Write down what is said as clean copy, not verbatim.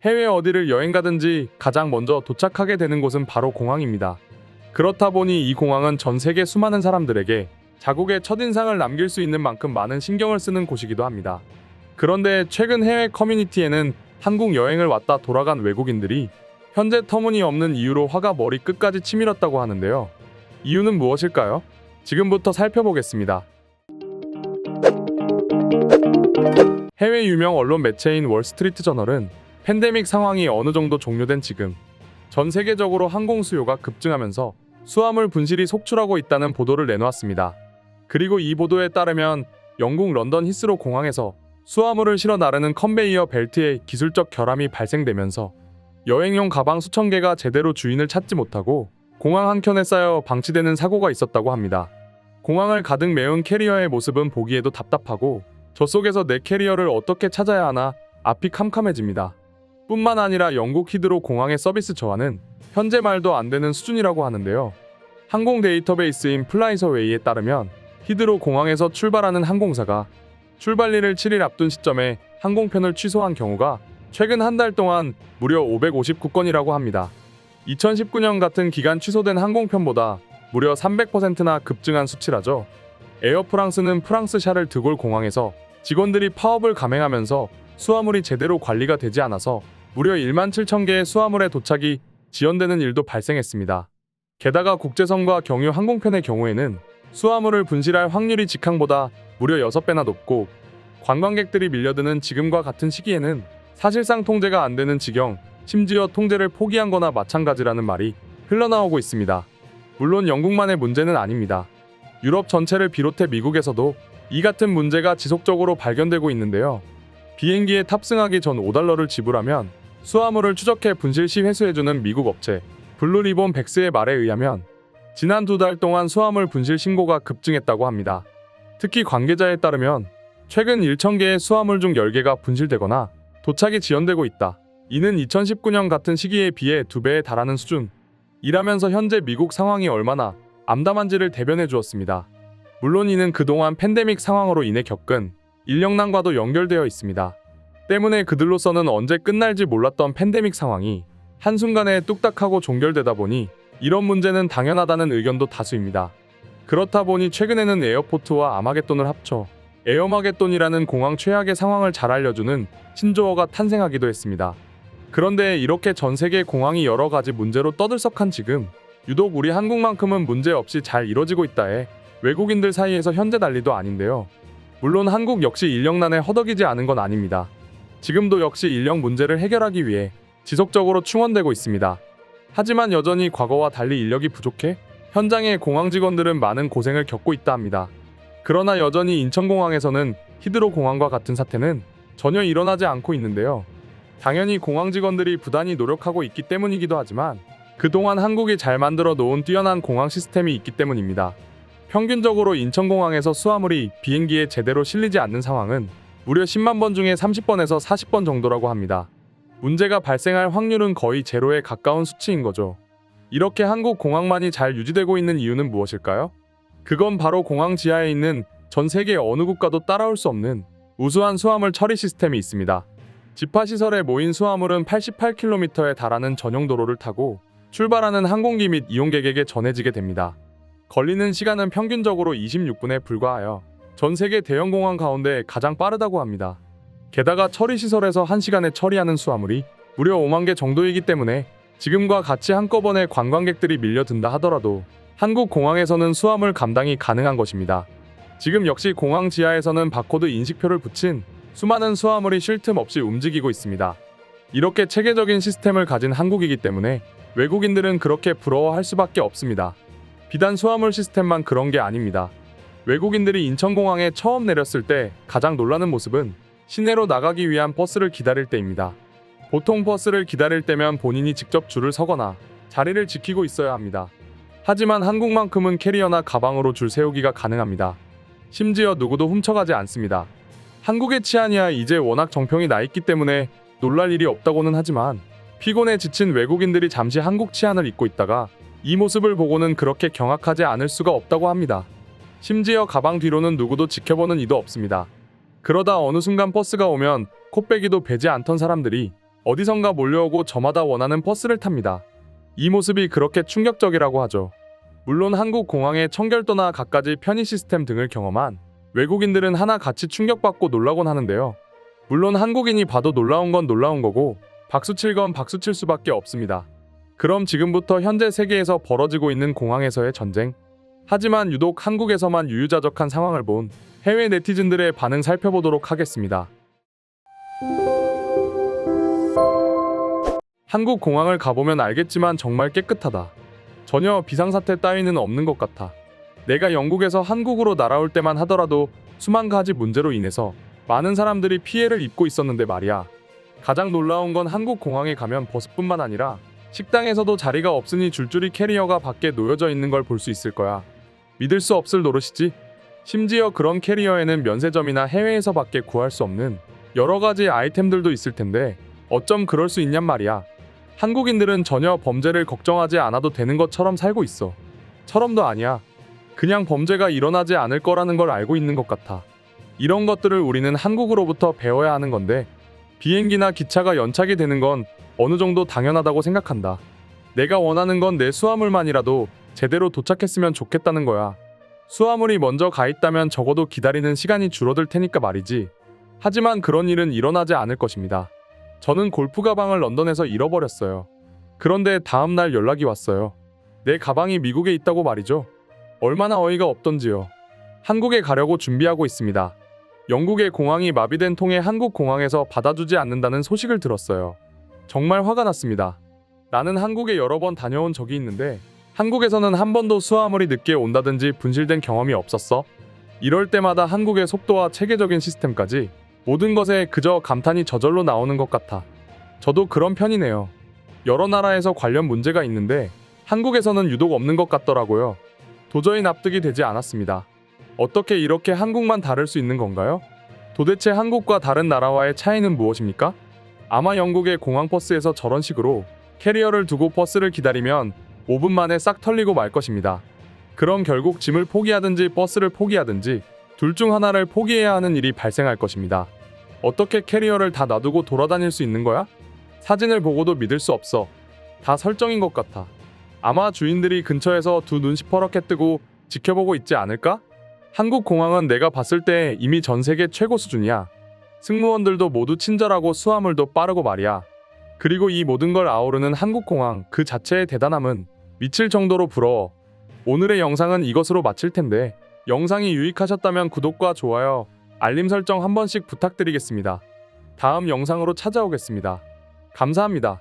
해외 어디를 여행 가든지 가장 먼저 도착하게 되는 곳은 바로 공항입니다. 그렇다 보니 이 공항은 전 세계 수많은 사람들에게 자국의 첫인상을 남길 수 있는 만큼 많은 신경을 쓰는 곳이기도 합니다. 그런데 최근 해외 커뮤니티에는 한국 여행을 왔다 돌아간 외국인들이 현재 터무니없는 이유로 화가 머리 끝까지 치밀었다고 하는데요. 이유는 무엇일까요? 지금부터 살펴보겠습니다. 해외 유명 언론 매체인 월스트리트 저널은 팬데믹 상황이 어느 정도 종료된 지금 전 세계적으로 항공 수요가 급증하면서 수화물 분실이 속출하고 있다는 보도를 내놓았습니다. 그리고 이 보도에 따르면 영국 런던 히스로 공항에서 수화물을 실어 나르는 컨베이어 벨트에 기술적 결함이 발생되면서 여행용 가방 수천 개가 제대로 주인을 찾지 못하고 공항 한켠에 쌓여 방치되는 사고가 있었다고 합니다. 공항을 가득 메운 캐리어의 모습은 보기에도 답답하고 저 속에서 내 캐리어를 어떻게 찾아야 하나 앞이 캄캄해집니다. 뿐만 아니라 영국 히드로 공항의 서비스 저하는 현재 말도 안 되는 수준이라고 하는데요. 항공 데이터베이스인 플라이서웨이에 따르면 히드로 공항에서 출발하는 항공사가 출발일을 7일 앞둔 시점에 항공편을 취소한 경우가 최근 한 달 동안 무려 559건이라고 합니다. 2019년 같은 기간 취소된 항공편보다 무려 300%나 급증한 수치라죠. 에어프랑스는 프랑스 샤를 드골 공항에서 직원들이 파업을 감행하면서 수화물이 제대로 관리가 되지 않아서 무려 1만 7천 개의 수화물의 도착이 지연되는 일도 발생했습니다. 게다가 국제선과 경유 항공편의 경우에는 수화물을 분실할 확률이 직항보다 무려 6배나 높고 관광객들이 밀려드는 지금과 같은 시기에는 사실상 통제가 안 되는 지경, 심지어 통제를 포기한 거나 마찬가지라는 말이 흘러나오고 있습니다. 물론 영국만의 문제는 아닙니다. 유럽 전체를 비롯해 미국에서도 이 같은 문제가 지속적으로 발견되고 있는데요. 비행기에 탑승하기 전 $5를 지불하면 수화물을 추적해 분실 시 회수해주는 미국 업체 블루리본 백스의 말에 의하면 지난 2달 동안 수화물 분실 신고가 급증했다고 합니다. 특히 관계자에 따르면 최근 1,000개의 수화물 중 10개가 분실되거나 도착이 지연되고 있다. 이는 2019년 같은 시기에 비해 2배에 달하는 수준이라면서 현재 미국 상황이 얼마나 암담한지를 대변해 주었습니다. 물론 이는 그동안 팬데믹 상황으로 인해 겪은 인력난과도 연결되어 있습니다. 때문에 그들로서는 언제 끝날지 몰랐던 팬데믹 상황이 한순간에 뚝딱하고 종결되다 보니 이런 문제는 당연하다는 의견도 다수입니다. 그렇다 보니 최근에는 에어포트와 아마겟돈을 합쳐 에어마겟돈이라는 공항 최악의 상황을 잘 알려주는 신조어가 탄생하기도 했습니다. 그런데 이렇게 전 세계 공항이 여러 가지 문제로 떠들썩한 지금 유독 우리 한국만큼은 문제 없이 잘 이뤄지고 있다에 외국인들 사이에서 현재 난리도 아닌데요. 물론 한국 역시 인력난에 허덕이지 않은 건 아닙니다. 지금도 역시 인력 문제를 해결하기 위해 지속적으로 충원되고 있습니다. 하지만 여전히 과거와 달리 인력이 부족해 현장의 공항 직원들은 많은 고생을 겪고 있다 합니다. 그러나 여전히 인천공항에서는 히드로 공항과 같은 사태는 전혀 일어나지 않고 있는데요. 당연히 공항 직원들이 부단히 노력하고 있기 때문이기도 하지만 그동안 한국이 잘 만들어 놓은 뛰어난 공항 시스템이 있기 때문입니다. 평균적으로 인천공항에서 수화물이 비행기에 제대로 실리지 않는 상황은 무려 10만 번 중에 30번에서 40번 정도라고 합니다. 문제가 발생할 확률은 거의 제로에 가까운 수치인 거죠. 이렇게 한국 공항만이 잘 유지되고 있는 이유는 무엇일까요? 그건 바로 공항 지하에 있는 전 세계 어느 국가도 따라올 수 없는 우수한 수화물 처리 시스템이 있습니다. 집화시설에 모인 수화물은 88km에 달하는 전용 도로를 타고 출발하는 항공기 및 이용객에게 전해지게 됩니다. 걸리는 시간은 평균적으로 26분에 불과하여 전 세계 대형 공항 가운데 가장 빠르다고 합니다. 게다가 처리시설에서 1시간에 처리하는 수화물이 무려 5만 개 정도이기 때문에 지금과 같이 한꺼번에 관광객들이 밀려든다 하더라도 한국 공항에서는 수화물 감당이 가능한 것입니다. 지금 역시 공항 지하에서는 바코드 인식표를 붙인 수많은 수화물이 쉴 틈 없이 움직이고 있습니다. 이렇게 체계적인 시스템을 가진 한국이기 때문에 외국인들은 그렇게 부러워할 수밖에 없습니다. 비단 수화물 시스템만 그런 게 아닙니다. 외국인들이 인천공항에 처음 내렸을 때 가장 놀라는 모습은 시내로 나가기 위한 버스를 기다릴 때입니다. 보통 버스를 기다릴 때면 본인이 직접 줄을 서거나 자리를 지키고 있어야 합니다. 하지만 한국만큼은 캐리어나 가방으로 줄 세우기가 가능합니다. 심지어 누구도 훔쳐가지 않습니다. 한국의 치안이야 이제 워낙 정평이 나 있기 때문에 놀랄 일이 없다고는 하지만 피곤에 지친 외국인들이 잠시 한국 치안을 잊고 있다가 이 모습을 보고는 그렇게 경악하지 않을 수가 없다고 합니다. 심지어 가방 뒤로는 누구도 지켜보는 이도 없습니다. 그러다 어느 순간 버스가 오면 코빼기도 베지 않던 사람들이 어디선가 몰려오고 저마다 원하는 버스를 탑니다. 이 모습이 그렇게 충격적이라고 하죠. 물론 한국 공항의 청결도나 갖가지 편의 시스템 등을 경험한 외국인들은 하나같이 충격받고 놀라곤 하는데요. 물론 한국인이 봐도 놀라운 건 놀라운 거고 박수칠 건 박수칠 수밖에 없습니다. 그럼 지금부터 현재 세계에서 벌어지고 있는 공항에서의 전쟁, 하지만 유독 한국에서만 유유자적한 상황을 본 해외 네티즌들의 반응 살펴보도록 하겠습니다. 한국 공항을 가보면 알겠지만 정말 깨끗하다. 전혀 비상사태 따위는 없는 것 같아. 내가 영국에서 한국으로 날아올 때만 하더라도 수만 가지 문제로 인해서 많은 사람들이 피해를 입고 있었는데 말이야. 가장 놀라운 건 한국 공항에 가면 버스뿐만 아니라 식당에서도 자리가 없으니 줄줄이 캐리어가 밖에 놓여져 있는 걸 볼 수 있을 거야. 믿을 수 없을 노릇이지. 심지어 그런 캐리어에는 면세점이나 해외에서밖에 구할 수 없는 여러 가지 아이템들도 있을 텐데 어쩜 그럴 수 있냔 말이야. 한국인들은 전혀 범죄를 걱정하지 않아도 되는 것처럼 살고 있어. 처럼도 아니야. 그냥 범죄가 일어나지 않을 거라는 걸 알고 있는 것 같아. 이런 것들을 우리는 한국으로부터 배워야 하는 건데 비행기나 기차가 연착이 되는 건 어느 정도 당연하다고 생각한다. 내가 원하는 건 내 수화물만이라도 제대로 도착했으면 좋겠다는 거야. 수화물이 먼저 가 있다면 적어도 기다리는 시간이 줄어들 테니까 말이지. 하지만 그런 일은 일어나지 않을 것입니다. 저는 골프 가방을 런던에서 잃어버렸어요. 그런데 다음 날 연락이 왔어요. 내 가방이 미국에 있다고 말이죠. 얼마나 어이가 없던지요. 한국에 가려고 준비하고 있습니다. 영국의 공항이 마비된 통에 한국 공항에서 받아주지 않는다는 소식을 들었어요. 정말 화가 났습니다. 나는 한국에 여러 번 다녀온 적이 있는데 한국에서는 한 번도 수화물이 늦게 온다든지 분실된 경험이 없었어. 이럴 때마다 한국의 속도와 체계적인 시스템까지 모든 것에 그저 감탄이 저절로 나오는 것 같아. 저도 그런 편이네요. 여러 나라에서 관련 문제가 있는데 한국에서는 유독 없는 것 같더라고요. 도저히 납득이 되지 않았습니다. 어떻게 이렇게 한국만 다를 수 있는 건가요? 도대체 한국과 다른 나라와의 차이는 무엇입니까? 아마 영국의 공항버스에서 저런 식으로 캐리어를 두고 버스를 기다리면 5분 만에 싹 털리고 말 것입니다. 그럼 결국 짐을 포기하든지 버스를 포기하든지 둘 중 하나를 포기해야 하는 일이 발생할 것입니다. 어떻게 캐리어를 다 놔두고 돌아다닐 수 있는 거야? 사진을 보고도 믿을 수 없어. 다 설정인 것 같아. 아마 주인들이 근처에서 두 눈 시퍼렇게 뜨고 지켜보고 있지 않을까? 한국 공항은 내가 봤을 때 이미 전 세계 최고 수준이야. 승무원들도 모두 친절하고 수화물도 빠르고 말이야. 그리고 이 모든 걸 아우르는 한국 공항 그 자체의 대단함은 미칠 정도로 부러워. 오늘의 영상은 이것으로 마칠 텐데 영상이 유익하셨다면 구독과 좋아요, 알림 설정 한 번씩 부탁드리겠습니다. 다음 영상으로 찾아오겠습니다. 감사합니다.